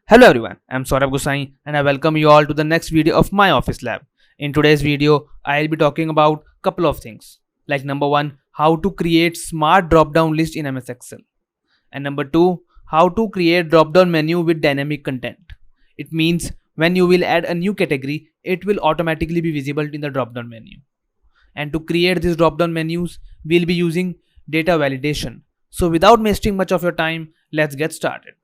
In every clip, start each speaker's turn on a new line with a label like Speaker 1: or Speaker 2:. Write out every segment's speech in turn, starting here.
Speaker 1: Hello everyone, I'm Saurabh Gosai and I welcome you all to the next video of my office lab. In today's video, I'll be talking about couple of things. Like number 1, how to create smart drop-down list in MS Excel. And number 2, how to create drop-down menu with dynamic content. It means when you will add a new category, it will automatically be visible in the drop-down menu. And to create these drop-down menus, we'll be using data validation. So without wasting much of your time, let's get started.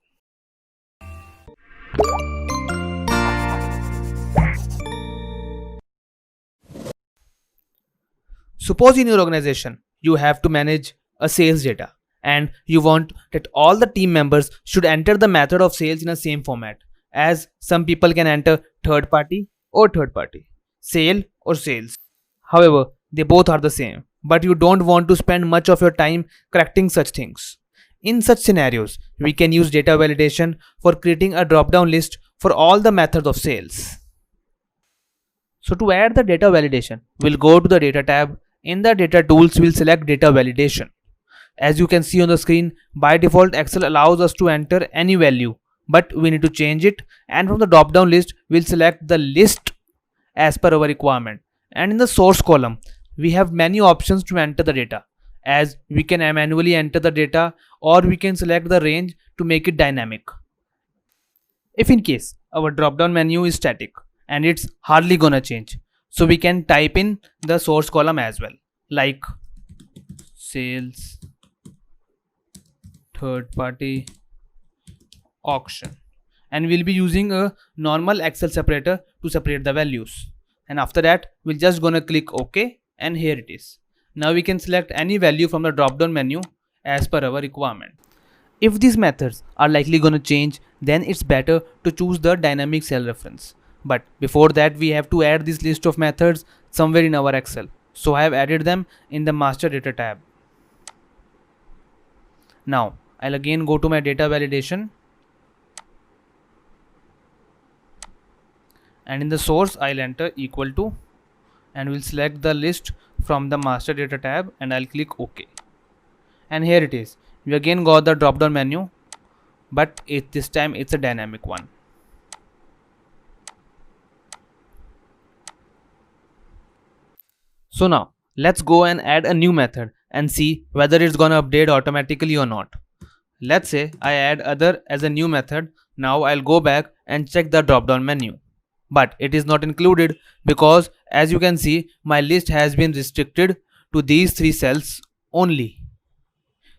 Speaker 1: Suppose in your organization you have to manage a sales data and you want that all the team members should enter the method of sales in the same format, as some people can enter third party or third party, sale or sales. However, they both are the same, but you don't want to spend much of your time correcting such things. In such scenarios, we can use data validation for creating a drop down list for all the methods of sales. So to add the data validation, we'll go to the data tab. In the data tools, we'll select data validation. As you can see on the screen, by default Excel allows us to enter any value, but we need to change it, and from the drop down list we'll select the list as per our requirement. And in the source column, we have many options to enter the data, as we can manually enter the data or we can select the range to make it dynamic. If in case our drop down menu is static and it's hardly gonna change, so we can type in the source column as well, like sales, third party, auction, and we'll be using a normal Excel separator to separate the values. And after that we're just gonna click OK, and here it is. Now we can select any value from the drop down menu as per our requirement. If these methods are likely gonna change, then it's better to choose the dynamic cell reference. But before that, we have to add this list of methods somewhere in our Excel. So I have added them in the master data tab. Now I'll again go to my data validation, and in the source I'll enter equal to, and we'll select the list from the master data tab, and I'll click OK. And here it is. We again got the drop down menu, but this time it's a dynamic one. So now let's go and add a new method and see whether it's gonna update automatically or not. Let's say I add other as a new method. Now I'll go back and check the drop down menu, but it is not included because, as you can see, my list has been restricted to these 3 cells only.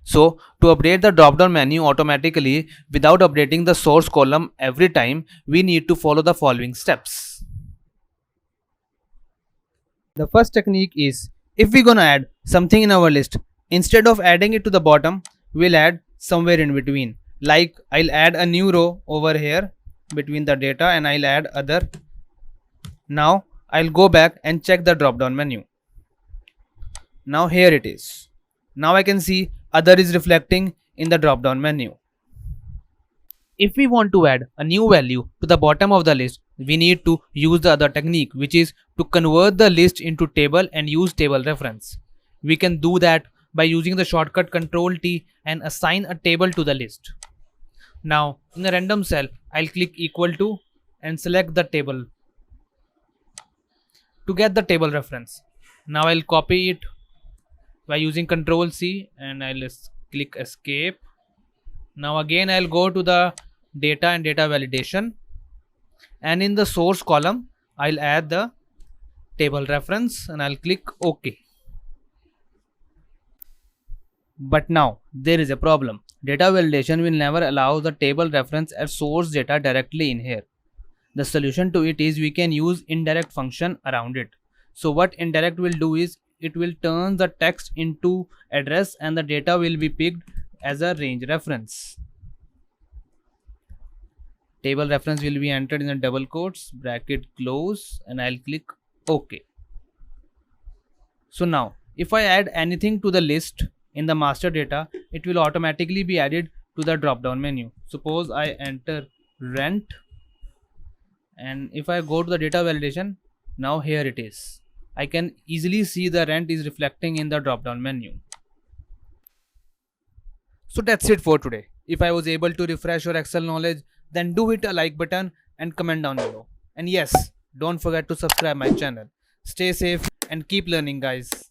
Speaker 1: So to update the drop down menu automatically without updating the source column every time, we need to follow the following steps. The first technique is, if we're gonna add something in our list, instead of adding it to the bottom, we'll add somewhere in between. Like I'll add a new row over here between the data, and I'll add other. Now I'll go back and check the drop down menu. Now here it is. Now I can see other is reflecting in the drop down menu. If we want to add a new value to the bottom of the list, we need to use the other technique, which is to convert the list into table and use table reference. We can do that by using the shortcut Ctrl T and assign a table to the list. Now in a random cell, I'll click equal to and select the table to get the table reference. Now I'll copy it by using Ctrl C and I'll click escape. Now again I'll go to the data and data validation, and in the source column I'll add the table reference and I'll click OK. But now there is a problem. Data validation will never allow the table reference as source data directly in here. The solution to it is we can use indirect function around it. So what indirect will do is it will turn the text into address and the data will be picked as a range reference. Table reference will be entered in the double quotes, bracket close, and I'll click OK. So now if I add anything to the list in the master data, it will automatically be added to the drop down menu. Suppose I enter rent, and if I go to the data validation, now here it is. I can easily see the rent is reflecting in the drop down menu. So that's it for today. If I was able to refresh your Excel knowledge, then do hit a like button and comment down below. And yes, don't forget to subscribe my channel. Stay safe and keep learning, guys.